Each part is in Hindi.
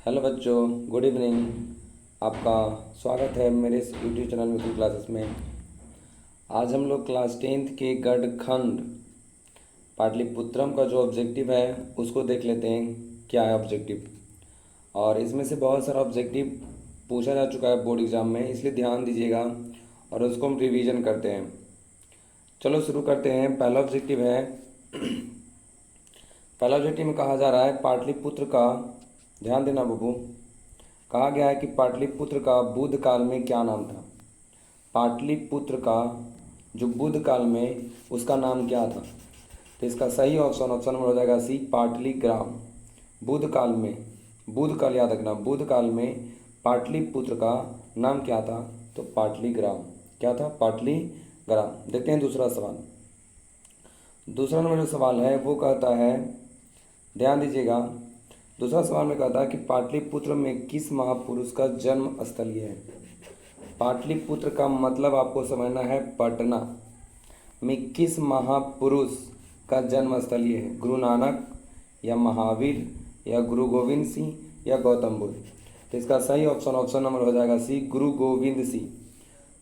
हेलो बच्चों, गुड इवनिंग। आपका स्वागत है मेरे इस यूट्यूब चैनल मिथुन क्लासेस में। आज हम लोग क्लास 10th के गणखंड पाटलिपुत्रम का जो ऑब्जेक्टिव है उसको देख लेते हैं। क्या है ऑब्जेक्टिव, और इसमें से बहुत सारा ऑब्जेक्टिव पूछा जा चुका है बोर्ड एग्जाम में, इसलिए ध्यान दीजिएगा और उसको हम रिवीजन करते हैं। चलो शुरू करते हैं। पहला ऑब्जेक्टिव है पहला ऑब्जेक्टिव में कहा जा रहा है पाटलिपुत्र का, ध्यान देना बबू, कहा गया है कि पाटलिपुत्र का बुद्ध काल में क्या नाम था। पाटलिपुत्र का जो बुद्ध काल में उसका नाम क्या था। तो इसका सही ऑप्शन नंबर हो जाएगा सी, पाटलिग्राम। बुद्ध काल में, बुद्ध काल याद रखना, बुद्ध काल में पाटलिपुत्र का नाम क्या था, तो पाटलिग्राम। क्या था? पाटलिग्राम। देखते हैं दूसरा सवाल। दूसरा नंबर जो सवाल है वो कहता है, ध्यान दीजिएगा, दूसरा सवाल में कहता है कि पाटलिपुत्र में किस महापुरुष का जन्म स्थल ये है। पाटलिपुत्र का मतलब आपको समझना है पटना में किस महापुरुष का जन्म स्थल ये है। गुरु नानक या महावीर या गुरु गोविंद सिंह या गौतम बुद्ध। तो इसका सही ऑप्शन नंबर हो जाएगा सी, गुरु गोविंद सिंह।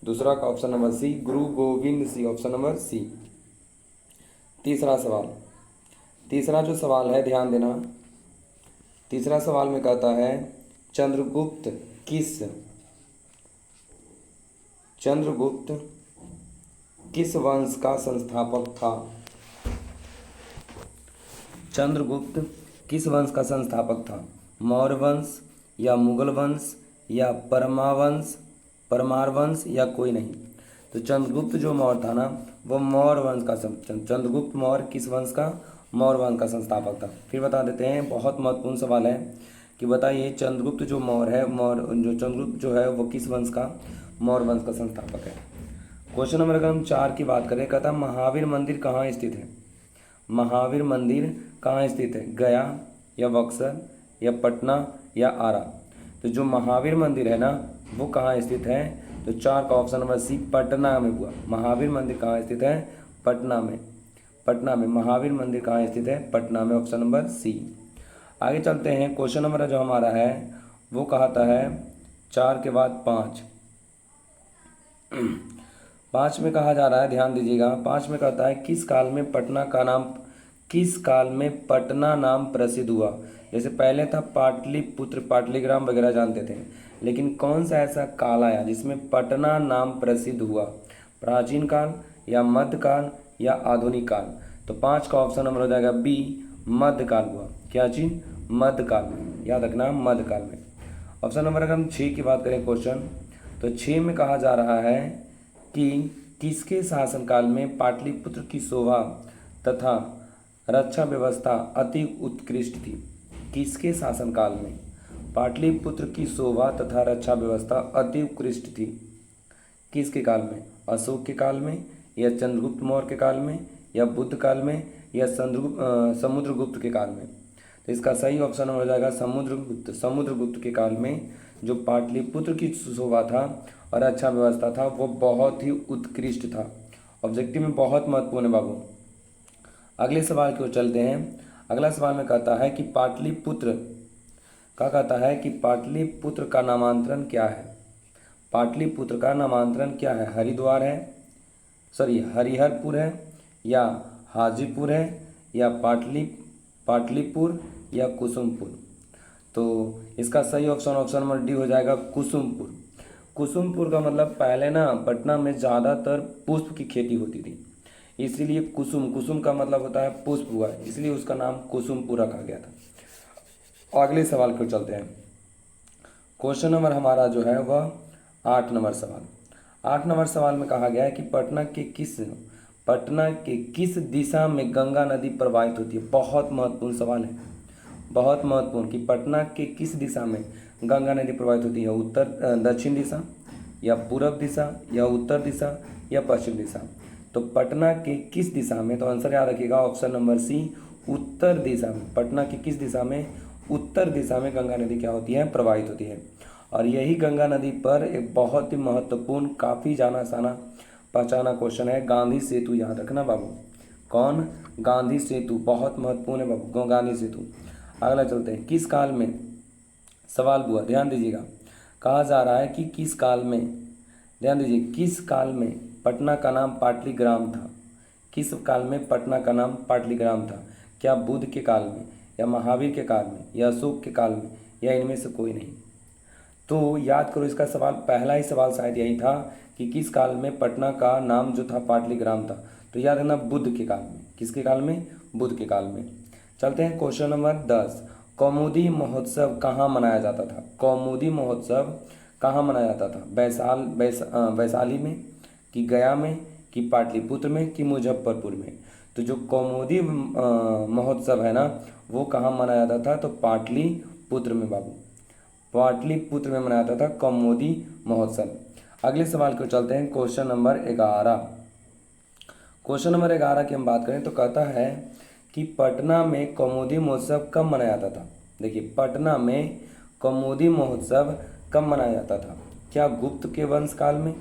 दूसरा का option number C, Guru Gobind Singh, option number C. तीसरा सवाल, तीसरा जो सवाल है ध्यान देना। तीसरा सवाल में कहता है चंद्रगुप्त किस वंश का संस्थापक था। चंद्रगुप्त किस वंश का संस्थापक था? मौर्य वंश या मुगल वंश या परमार वंश या कोई नहीं। तो चंद्रगुप्त जो मौर्य था ना, वो मौर्य वंश का चंद्रगुप्त मौर्य किस वंश का? मौर्य वंश का संस्थापक था। फिर बता देते हैं, बहुत महत्वपूर्ण सवाल है कि बताइए चंद्रगुप्त जो मौर्य है, चंद्रगुप्त जो है वो किस वंश का? मौर्य वंश का संस्थापक है। क्वेश्चन नंबर अगर हम 4 की बात करें, कहता महावीर मंदिर कहाँ स्थित है। महावीर मंदिर कहाँ स्थित है? गया या बक्सर या पटना या आरा। तो जो महावीर मंदिर है ना वो कहाँ स्थित है? तो 4 का ऑप्शन नंबर सी, पटना में हुआ। महावीर मंदिर कहाँ स्थित है? पटना में। पटना में महावीर मंदिर कहाँ स्थित है? पटना में, ऑप्शन नंबर सी। आगे चलते हैं। क्वेश्चन नंबर जो हमारा है वो कहता है 4 के बाद 5। 5 में कहा जा रहा है, ध्यान दीजिएगा, 5 में कहता है किस काल में पटना नाम प्रसिद्ध हुआ। जैसे पहले था पाटलिपुत्र, पाटलिग्राम वगैरह जानते थे, लेकिन कौन सा ऐसा काल आया जिसमें पटना नाम प्रसिद्ध हुआ? प्राचीन काल या मध्यकाल या आधुनिक काल। तो 5 का ऑप्शन नंबर हो जाएगा बी, मध्यकाल हुआ। क्या चीज? मध्यकाल में, याद रखना, मध्यकाल में। ऑप्शन नंबर अगर हम 6 की बात करें क्वेश्चन, तो 6 में कहा जा रहा है कि किसके शासनकाल में पाटलिपुत्र की शोभा तथा रक्षा व्यवस्था अति उत्कृष्ट थी। किसके शासनकाल में पाटलिपुत्र की शोभा तथा रक्षा व्यवस्था अति उत्कृष्ट थी? किसके काल में? अशोक के काल में या चंद्रगुप्त मौर्य के काल में या बुद्ध काल में या समुद्रगुप्त के काल में। तो इसका सही ऑप्शन हो जाएगा समुद्रगुप्त। समुद्रगुप्त के काल में जो पाटलिपुत्र की शोभा था और अच्छा व्यवस्था था वो बहुत ही उत्कृष्ट था। ऑब्जेक्टिव में बहुत महत्वपूर्ण है बाबू। अगले सवाल की ओर चलते हैं। अगला सवाल में कहता है कि पाटलिपुत्र का नामांतरण क्या है। पाटलिपुत्र का नामांतरण क्या है? हरिद्वार है, हरिहरपुर है या हाजीपुर है या पाटलिपुर या कुसुमपुर। तो इसका सही ऑप्शन नंबर डी हो जाएगा, कुसुमपुर। कुसुमपुर का मतलब पहले ना पटना में ज़्यादातर पुष्प की खेती होती थी, इसीलिए कुसुम का मतलब होता है पुष्प हुआ, इसलिए उसका नाम कुसुमपुर रखा गया था। अगले सवाल को चलते हैं। क्वेश्चन नंबर हमारा जो है वह 8 नंबर सवाल। 8 नंबर सवाल में कहा गया है कि पटना के किस दिशा में गंगा नदी प्रवाहित होती है। बहुत महत्वपूर्ण सवाल है, बहुत महत्वपूर्ण, कि पटना के किस दिशा में गंगा नदी प्रवाहित होती है। दक्षिण दिशा या पूर्व दिशा या उत्तर दिशा या पश्चिम दिशा। तो पटना के किस दिशा में, तो आंसर याद रखिएगा, ऑप्शन नंबर सी, उत्तर दिशा में। पटना की किस दिशा में? उत्तर दिशा में गंगा नदी क्या होती है? प्रवाहित होती है। और यही गंगा नदी पर एक बहुत ही महत्वपूर्ण, काफ़ी जाना साना पहचाना क्वेश्चन है, गांधी सेतु। याद रखना बाबू, कौन? गांधी सेतु, बहुत महत्वपूर्ण है बाबू, गांधी सेतु। अगला चलते हैं। किस काल में सवाल हुआ, ध्यान दीजिएगा। कहा जा रहा है कि किस काल में, ध्यान दीजिए, किस काल में पटना का नाम पाटलीग्राम था? किस काल में पटना का नाम पाटलीग्राम था? क्या बुद्ध के काल में, या महावीर के काल में, या अशोक के काल में, या इनमें से कोई नहीं? तो याद करो, इसका सवाल, पहला ही सवाल शायद यही था कि किस काल में पटना का नाम जो था पाटलीग्राम था। तो याद रखना, बुद्ध के काल में। किसके काल में? बुद्ध के काल में। चलते हैं क्वेश्चन नंबर 10। कौमुदी महोत्सव कहाँ मनाया जाता था? कौमुदी महोत्सव कहाँ मनाया जाता था? वैशाली में, कि गया में, कि पाटलिपुत्र में, कि मुजफ्फरपुर में? तो जो कौमुदी महोत्सव है ना, वो कहाँ मनाया जाता था? तो पाटलिपुत्र में बाबू, पाटलिपुत्र में मनाया जाता था कौमुदी महोत्सव। अगले सवाल को चलते हैं, क्वेश्चन नंबर 11। क्वेश्चन नंबर 11 की हम बात करें तो कहता है कि पटना में कौमुदी महोत्सव कब मनाया जाता था? देखिए, पटना में कौमुदी महोत्सव कब मनाया जाता था? क्या गुप्त के वंश काल में,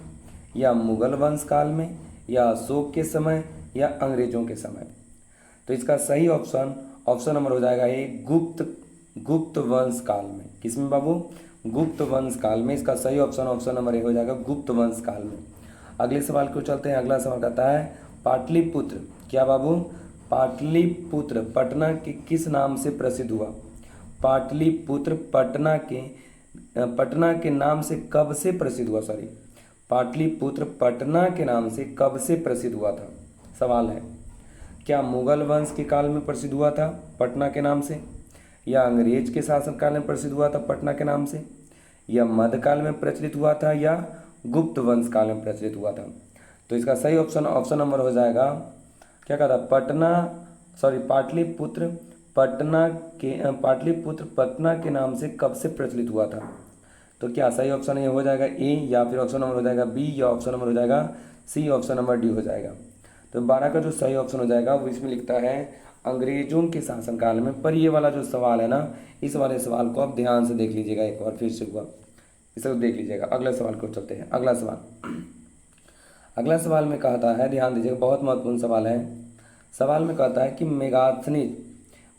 या मुगल वंश काल में, या अशोक के समय, या अंग्रेजों के समय? तो इसका सही ऑप्शन नंबर हो जाएगा ए, गुप्त वंश काल में। किसमें बाबू? गुप्त वंश काल में। इसका सही ऑप्शन नंबर ए हो जाएगा गुप्त वंश काल में। अगले सवाल को चलते हैं। अगला सवाल कहता है पाटलिपुत्र, क्या बाबू? पाटलिपुत्र पटना के किस नाम से प्रसिद्ध हुआ? पाटलिपुत्र पटना के नाम से कब से प्रसिद्ध हुआ? सॉरी, पाटलिपुत्र पटना के नाम से कब से प्रसिद्ध हुआ था? सवाल है, क्या मुगल वंश के काल में प्रसिद्ध हुआ था पटना के नाम से, या अंग्रेज के शासनकाल में प्रसिद्ध हुआ था पटना के नाम से, या मध्यकाल में प्रचलित हुआ था, या गुप्त वंश काल में प्रचलित हुआ था? तो इसका सही ऑप्शन नंबर हो जाएगा, क्या कहा था, पाटलिपुत्र पटना के नाम से कब से प्रचलित हुआ था? तो क्या सही ऑप्शन ये हो जाएगा ए, या फिर ऑप्शन नंबर हो जाएगा बी, या ऑप्शन नंबर हो जाएगा सी, ऑप्शन नंबर डी हो जाएगा? तो 12 का जो सही ऑप्शन हो जाएगा वो इसमें लिखता है अंग्रेजों के शासनकाल में। पर ये वाला जो सवाल है ना, इस वाले सवाल को आप ध्यान से देख लीजिएगा, एक बार फिर से हुआ, इसे देख लीजिएगा। अगले सवाल को चलते हैं। अगला सवाल में कहता है, ध्यान दीजिएगा, बहुत महत्वपूर्ण सवाल है। सवाल में कहता है कि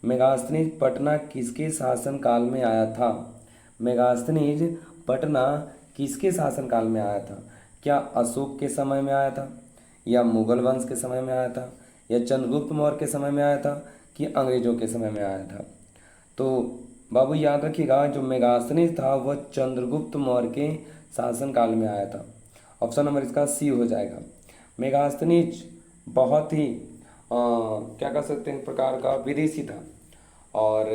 मेगास्थनीज पटना किसके शासनकाल में आया था? मेगास्थनीज पटना किसके शासनकाल में आया था? क्या अशोक के समय में आया था, या मुगल वंश के समय में आया था, या चंद्रगुप्त मौर्य के समय में आया था, कि अंग्रेजों के समय में आया था? तो बाबू याद रखिएगा, जो मेगास्थनीज था वह चंद्रगुप्त मौर्य के शासनकाल में आया था। ऑप्शन नंबर इसका सी हो जाएगा। मेगास्थनीज बहुत ही क्या कह सकते हैं, एक प्रकार का विदेशी था, और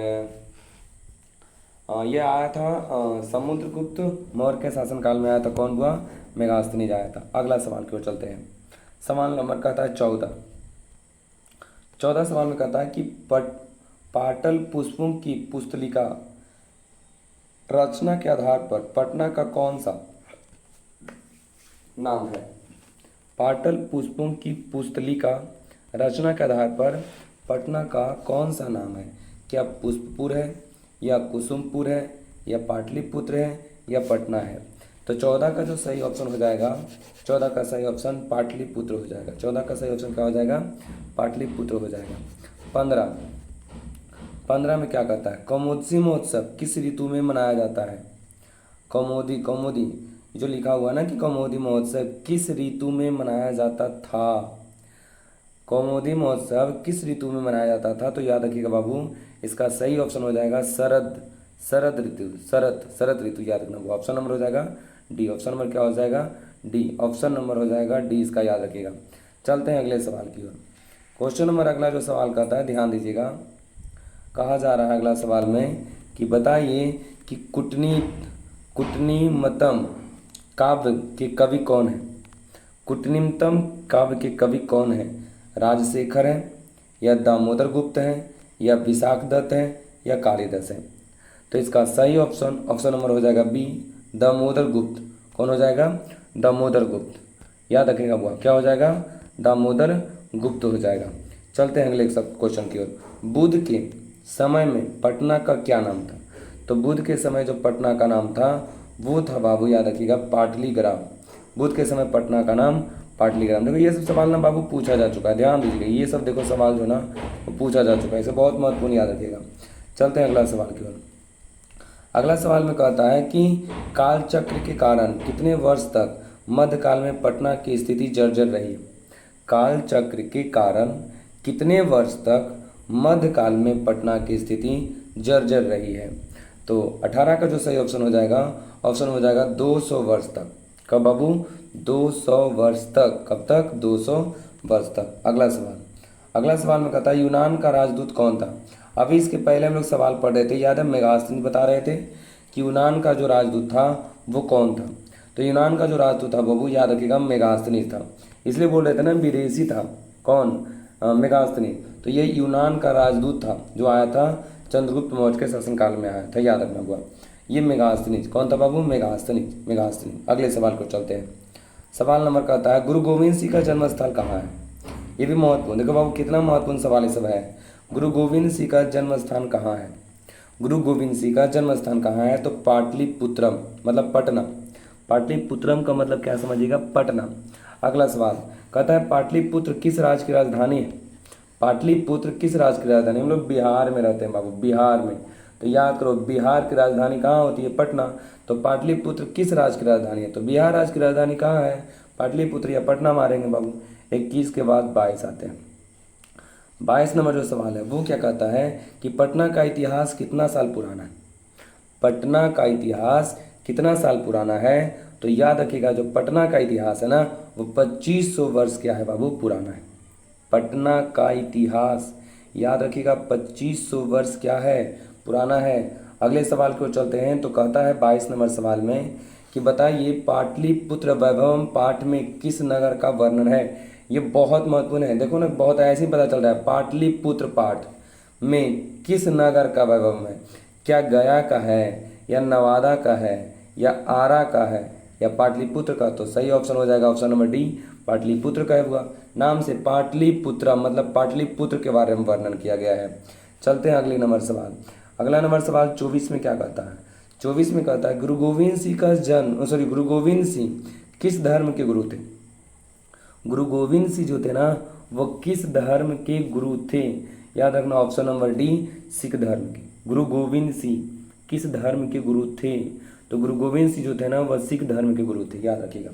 यह आया था समुद्रगुप्त मौर्य के शासनकाल में आया था। कौन हुआ? मेगास्थनीज आया था। अगला सवाल की ओर चलते हैं। सवाल नंबर कहता है 14 सवाल में कहता है कि पाटल पुष्पों की पुस्तलिका रचना के आधार पर पटना का कौन सा नाम है? पाटल पुष्पों की पुस्तलिका रचना के आधार पर पटना का कौन सा नाम है? क्या पुष्पपुर है, या कुसुमपुर है, या पाटलिपुत्र है, या पटना है? तो 14 का जो सही ऑप्शन हो जाएगा, 14 का सही ऑप्शन पाटलिपुत्र हो जाएगा। 14 का सही ऑप्शन क्या हो जाएगा? पाटलिपुत्र हो जाएगा। 15 में क्या कहता है? कौमुदी महोत्सव किस ऋतु में मनाया जाता है? कौमुदी जो लिखा हुआ है ना कि कौमुदी महोत्सव किस ऋतु में मनाया जाता था? कौमुदी महोत्सव किस ऋतु में मनाया जाता था? तो याद रखिएगा बाबू, इसका सही ऑप्शन हो जाएगा शरद ऋतु। याद रखना, वो ऑप्शन नंबर हो जाएगा डी। ऑप्शन नंबर क्या हो जाएगा? डी। ऑप्शन नंबर हो जाएगा डी, इसका याद रखिएगा। चलते हैं अगले सवाल की ओर। क्वेश्चन नंबर अगला जो सवाल कहता है, ध्यान दीजिएगा, कहा जा रहा है अगला सवाल में कि बताइए कि कुटनीमतम काव्य के कवि कौन है? कुटनीमतम काव्य के कवि कौन है? राजशेखर है, या दामोदर गुप्त है, या विशाख दत्त है, या कालिदास है? तो इसका सही ऑप्शन नंबर हो जाएगा बी, दामोदर गुप्त। कौन हो जाएगा? दामोदर गुप्त। याद रखिएगा वो क्या हो जाएगा? दामोदर गुप्त हो जाएगा। चलते हैं अगले क्वेश्चन की ओर। बुद्ध के समय में पटना का क्या नाम था? तो बुद्ध के समय जो पटना का नाम था वो था बाबू, याद रखिएगा, पाटलीग्राम। बुद्ध के समय पटना का नाम पाटलीग्राम। देखो ये सब सवाल ना बाबू पूछा जा चुका है, ध्यान दीजिएगा, ये सब देखो सवाल जो ना वो पूछा जा चुका है, इसे बहुत महत्वपूर्ण याद रखिएगा। चलते हैं अगला सवाल की ओर। अगला सवाल में कहता है कि काल चक्र के कारण कितने वर्ष तक मध्यकाल में पटना की स्थिति जर्जर रही। काल चक्र के कारण कितने वर्ष तक मध्यकाल में पटना की स्थिति जर्जर रही है। तो 18 का जो सही ऑप्शन हो जाएगा, ऑप्शन हो जाएगा 200 वर्ष तक। कब बाबू? 200 वर्ष तक। कब तक? 200 वर्ष तक। अगला सवाल में कहता है यूनान का राजदूत कौन था। अभी इसके पहले हम लोग सवाल पढ़ रहे थे, याद है, मेगास्थनीज बता रहे थे कि यूनान का जो राजदूत था वो कौन था। तो यूनान का जो राजदूत था बाबू, याद रखिएगा, मेगास्थनीज था। इसलिए बोल रहे थे ना विदेशी था। कौन? मेगास्थनीज। तो ये यूनान का राजदूत था जो आया था चंद्रगुप्त मौर्य के शासनकाल में आया था, याद रखना हुआ। ये मेगास्थनीज कौन था बाबू? मेगास्थनीज। अगले सवाल को चलते हैं। सवाल नंबर कहता है गुरु गोविंद सिंह का जन्म स्थल कहाँ है। ये भी महत्वपूर्ण, देखो बाबू कितना महत्वपूर्ण सवाल ये सब है। गुरु गोविंद सिंह का जन्म स्थान कहाँ है? गुरु गोविंद सिंह का जन्म स्थान कहाँ है? तो पाटलिपुत्रम, मतलब पटना। पाटलिपुत्रम का मतलब क्या समझिएगा? पटना। अगला सवाल कहता है पाटलिपुत्र किस राज्य की राजधानी है। पाटलिपुत्र किस राज्य की राजधानी? हम लोग बिहार में रहते हैं बाबू, बिहार में। तो याद करो बिहार की राजधानी कहाँ होती है? पटना। तो पाटलिपुत्र किस राज्य की राजधानी है? तो बिहार राज्य की राजधानी कहाँ है? पाटलिपुत्र या पटना मारेंगे बाबू। 21 के बाद 22 आते हैं। 22 नंबर जो सवाल है वो क्या कहता है कि पटना का इतिहास कितना साल पुराना है। पटना का इतिहास कितना साल पुराना है? तो याद रखिएगा जो पटना का इतिहास है ना वो 2500 वर्ष क्या है बाबू? पुराना है। पटना का इतिहास याद रखिएगा 2500 वर्ष क्या है? पुराना है। अगले सवाल को चलते हैं। तो कहता है 22 नंबर सवाल में कि बताइए पाटलिपुत्र वैभवम पाठ में किस नगर का वर्णन है। ये बहुत महत्वपूर्ण है। देखो ना, बहुत ऐसे ही पता चल रहा है पाटलिपुत्र पाठ में किस नगर का वैभव है। क्या गया का है या नवादा का है या आरा का है या पाटलिपुत्र का? तो सही ऑप्शन हो जाएगा ऑप्शन नंबर डी, पाटलिपुत्र का हुआ। नाम से पाटलिपुत्र मतलब पाटलिपुत्र के बारे में वर्णन किया गया है। चलते हैं अगले नंबर सवाल। अगला नंबर सवाल 24 में क्या कहता है? 24 में कहता है गुरु गोविंद सिंह किस धर्म के गुरु थे। गुरु गोविंद सिंह जो थे ना वो किस धर्म के गुरु थे? याद रखना ऑप्शन नंबर डी, सिख धर्म के। गुरु गोविंद सिंह किस धर्म के गुरु थे? तो गुरु गोविंद सिंह जो थे ना वह सिख धर्म के गुरु थे, याद रखिएगा।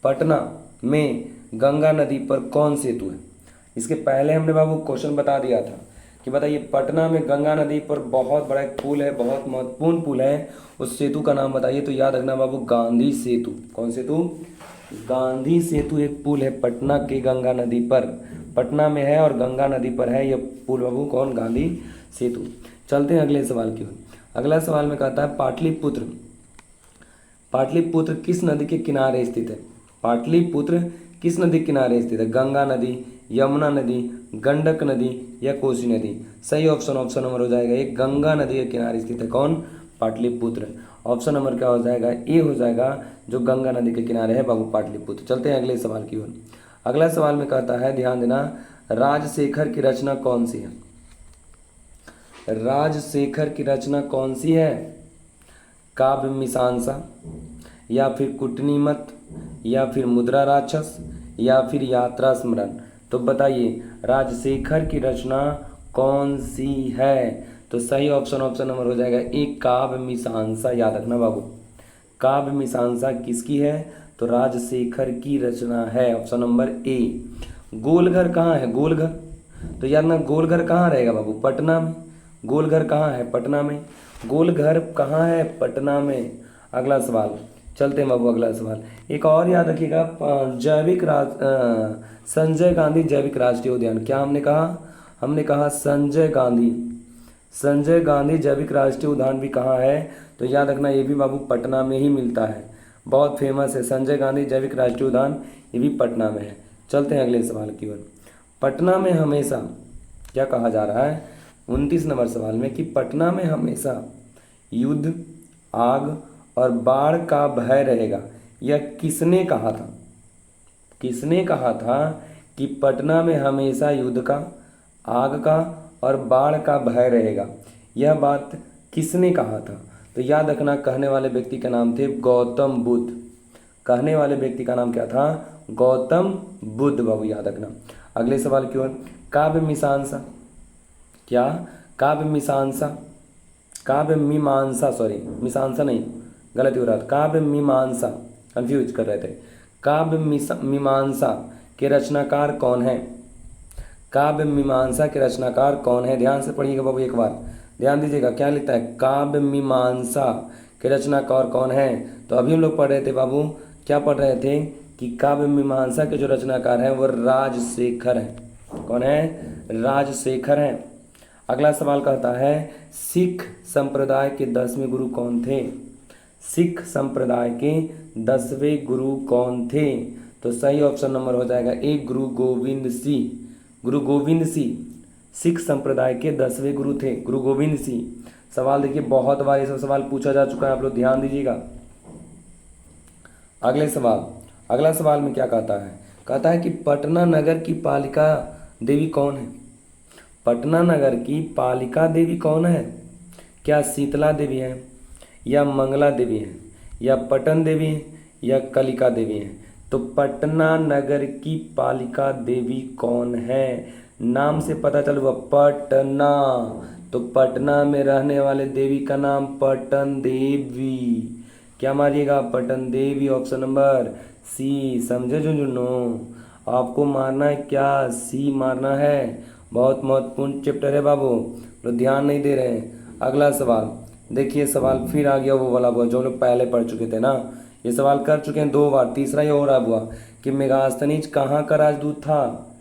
पटना में गंगा नदी पर कौन सेतु है? इसके पहले हमने बाबू क्वेश्चन बता दिया था कि बताइए पटना में गंगा नदी पर बहुत बड़ा एक पुल है, बहुत महत्वपूर्ण पुल है, उस सेतु का नाम बताइए। तो याद रखना बाबू गांधी सेतु। कौन सेतु? गांधी सेतु एक पुल है पटना के गंगा नदी पर, पटना में है और गंगा नदी पर है यह पुल बाबू। कौन? गांधी सेतु। चलते हैं अगले सवाल की ओर। अगला सवाल में कहता है पाटलिपुत्र किस नदी के किनारे स्थित है। पाटलिपुत्र किस नदी के किनारे स्थित है? गंगा नदी, यमुना नदी, गंडक नदी या कोसी नदी? सही ऑप्शन नंबर हो जाएगा एक, गंगा नदी के किनारे स्थित है। कौन? पाटलिपुत्र। ऑप्शन नंबर क्या हो जाएगा? ए हो जाएगा, जो गंगा नदी के किनारे है बाबू पाटलिपुत्र। चलते हैं अगले सवाल की ओर। अगला सवाल में कहता है ध्यान देना, राजशेखर की रचना कौन सी है। राजशेखर की रचना कौन सी है? काव्य मीमांसा या फिर कुटनीमत या फिर मुद्रा राक्षस या फिर यात्रा स्मरण? तो बताइए राजशेखर की रचना कौन सी है? तो सही ऑप्शन नंबर हो जाएगा एक, काव्य मीमांसा। याद रखना बाबू काव्य मीमांसा किसकी है? तो राजशेखर की रचना है, ऑप्शन नंबर ए। गोलघर कहाँ है? गोलघर तो याद ना, गोलघर कहाँ रहेगा बाबू? पटना में। गोलघर कहाँ है? पटना में। गोलघर कहाँ है? पटना में। अगला सवाल चलते हैं बाबू। अगला सवाल एक और याद रखिएगा, संजय गांधी जैविक राष्ट्रीय उद्यान। क्या हमने कहा? हमने कहा संजय गांधी जैविक राष्ट्रीय उद्यान भी कहाँ है? तो याद रखना ये भी बाबू पटना में ही मिलता है, बहुत फेमस है संजय गांधी जैविक राष्ट्रीय उद्यान, ये भी पटना में है। चलते हैं अगले सवाल की ओर। पटना में हमेशा क्या कहा जा रहा है 29 नंबर सवाल में कि पटना में हमेशा युद्ध, आग और बाढ़ का भय रहेगा, यह किसने कहा था? किसने कहा था कि पटना में हमेशा युद्ध का, आग का और बाढ़ का भय रहेगा? यह बात किसने कहा था? तो याद रखना कहने वाले व्यक्ति का नाम थे गौतम बुद्ध। कहने वाले व्यक्ति का नाम क्या था? गौतम बुद्ध बाबू, याद रखना। अगले सवाल की ओर, काव्य मीमांसा। क्या? काव्य मीमांसा काव्य मीमांसा, सॉरी मीमांसा नहीं, गलती हो रहा था, काव्य मीमांसा, कंफ्यूज कर रहे थे। काव्य मीमांसा के रचनाकार कौन है? काव्य मीमांसा के रचनाकार कौन है? ध्यान से पढ़िएगा बाबू, एक बार ध्यान दीजिएगा क्या लिखता है, काव्य मीमांसा के रचनाकार कौन है। तो अभी हम लोग पढ़ रहे थे बाबू, क्या पढ़ रहे थे कि काव्य मीमांसा के जो रचनाकार हैं वो राजशेखर हैं। कौन है? राजशेखर हैं। अगला सवाल कहता है सिख संप्रदाय के 10वें गुरु कौन थे? सिख संप्रदाय के 10वें गुरु कौन थे? तो सही ऑप्शन नंबर हो जाएगा ए, गुरु गोविंद सिंह। गुरु गोविंद सिंह सिख संप्रदाय के 10वें गुरु थे, गुरु गोविंद सिंह। सवाल देखिए, बहुत बार ये सब सवाल पूछा जा चुका है, आप लोग ध्यान दीजिएगा। अगले सवाल, अगला सवाल में क्या कहता है? कहता है कि पटना नगर की पालिका देवी कौन है? पटना नगर की पालिका देवी कौन है? क्या शीतला देवी है, या मंगला देवी है, या पटन देवी है, या कलिका देवी है? तो पटना नगर की पालिका देवी कौन है? नाम से पता चल हुआ पटना, तो पटना में रहने वाले देवी का नाम पटन देवी। क्या मारिएगा? पटन देवी, ऑप्शन नंबर सी। समझे झुंझुनू? आपको मारना है क्या? सी मारना है। बहुत महत्वपूर्ण चैप्टर है बाबू, तो ध्यान नहीं दे रहे हैं। अगला सवाल देखिए, सवाल फिर आ गया वो वाला बुआ जो हम लोग पहले पढ़ चुके थे ना, ये सवाल कर चुके हैं 2 बार, तीसरा ये हो रहा बुआ कि मेगास्थनीज कहाँ का राजदूत था?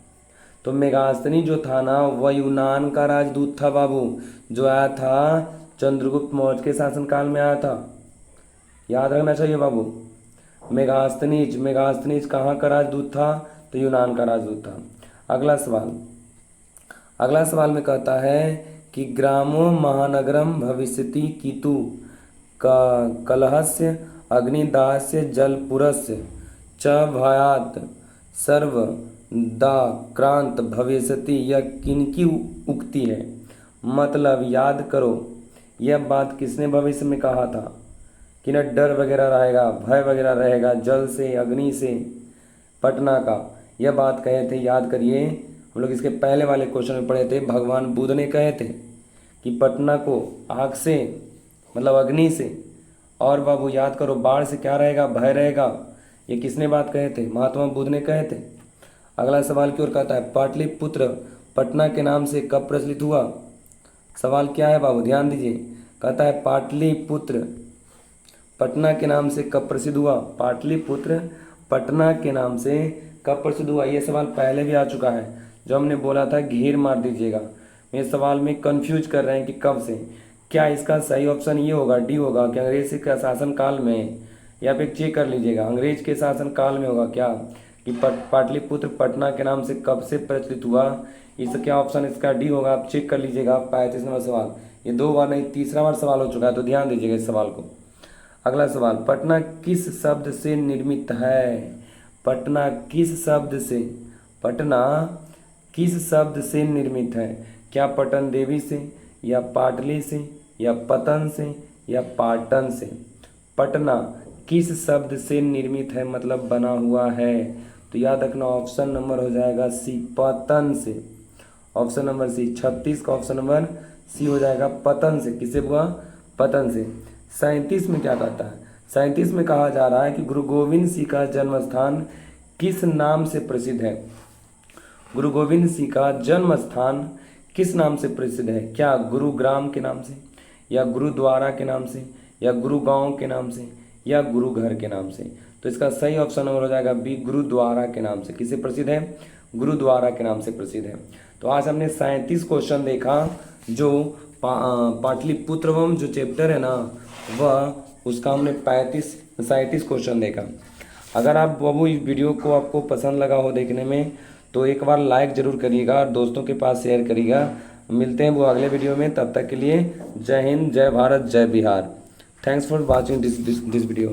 तो मेगास्थनीज जो था ना वह यूनान का राजदूत था बाबू, जो आया था चंद्रगुप्त मौर्य के शासनकाल में आया था। याद रखना चाहिए बाबू। मेगास्थनीज, मेगास्थनीज कहाँ का राजदूत था? तो यूनान का राजदूत था। अगला सवाल, अगला सवाल में कहता है कि ग्रामो महानगरम भविष्यति कितु कलहस्य अग्निदास्य जलपुरस्य च भयात सर्वदाक्रांत भविष्यति, यह किनकी उक्ति है? मतलब याद करो, यह बात किसने भविष्य में कहा था कि न डर वगैरह रहेगा, भय वगैरह रहेगा जल से, अग्नि से, पटना का, यह बात कहे थे। याद करिए, हम लोग इसके पहले वाले क्वेश्चन में पढ़े थे, भगवान बुद्ध ने कहे थे कि पटना को आग से मतलब अग्नि से, और बाबू याद करो बाढ़ से क्या रहेगा? भय रहेगा। ये किसने बात कहे थे? महात्मा बुद्ध ने कहे थे। अगला सवाल की ओर कहता है पाटलिपुत्र पटना के नाम से कब प्रचलित हुआ? सवाल क्या है बाबू, ध्यान दीजिए। कहता है पाटलिपुत्र पटना के नाम से कब प्रसिद्ध हुआ? पाटलिपुत्र पटना के नाम से कब प्रसिद्ध हुआ? ये सवाल पहले भी आ चुका है, जो हमने बोला था घेर मार दीजिएगा। ये सवाल में कंफ्यूज कर रहे हैं कि कब से। क्या इसका सही ऑप्शन ये होगा, डी होगा कि अंग्रेज के शासनकाल में, या फिर चेक कर लीजिएगा अंग्रेज के शासनकाल में होगा क्या कि पाटलिपुत्र पटना के नाम से कब से प्रचलित हुआ? इसका क्या ऑप्शन, इसका डी होगा। आप चेक कर लीजिएगा। 35 नंबर सवाल, ये 2 बार नहीं 3रा बार सवाल हो चुका है, तो ध्यान दीजिएगा इस सवाल को। अगला सवाल, पटना किस शब्द से निर्मित है? पटना किस शब्द से, पटना किस शब्द से निर्मित है? क्या पटन देवी से, या पाटली से, या पतन से, या पाटन से? पटना किस शब्द से निर्मित है मतलब बना हुआ है? तो याद रखना ऑप्शन नंबर हो जाएगा सी, पतन से। ऑप्शन नंबर सी, 36 का ऑप्शन नंबर सी हो जाएगा पतन से। किसे हुआ? पतन से। 37 में क्या कहता है? 37 में कहा जा रहा है कि गुरु गोविंद सिंह का जन्म स्थान किस नाम से प्रसिद्ध है? गुरु गोविंद सिंह का जन्म स्थान किस नाम से प्रसिद्ध है? क्या गुरुग्राम के नाम से, या गुरुद्वारा के नाम से, या गुरुगांव के नाम से, या गुरुघर के नाम से? तो इसका सही ऑप्शन नंबर हो जाएगा बी, गुरुद्वारा के नाम से। किसे प्रसिद्ध है? गुरुद्वारा के नाम से प्रसिद्ध है। तो आज हमने 37 क्वेश्चन देखा, जो पाटलिपुत्रम जो चैप्टर है ना वह, उसका हमने 37 क्वेश्चन देखा। अगर आप बाबू इस वीडियो को आपको पसंद लगा हो देखने में, तो एक बार लाइक ज़रूर करिएगा और दोस्तों के पास शेयर करिएगा। मिलते हैं वो अगले वीडियो में, तब तक के लिए जय हिंद, जय भारत, जय Bihar. Thanks for watching this video.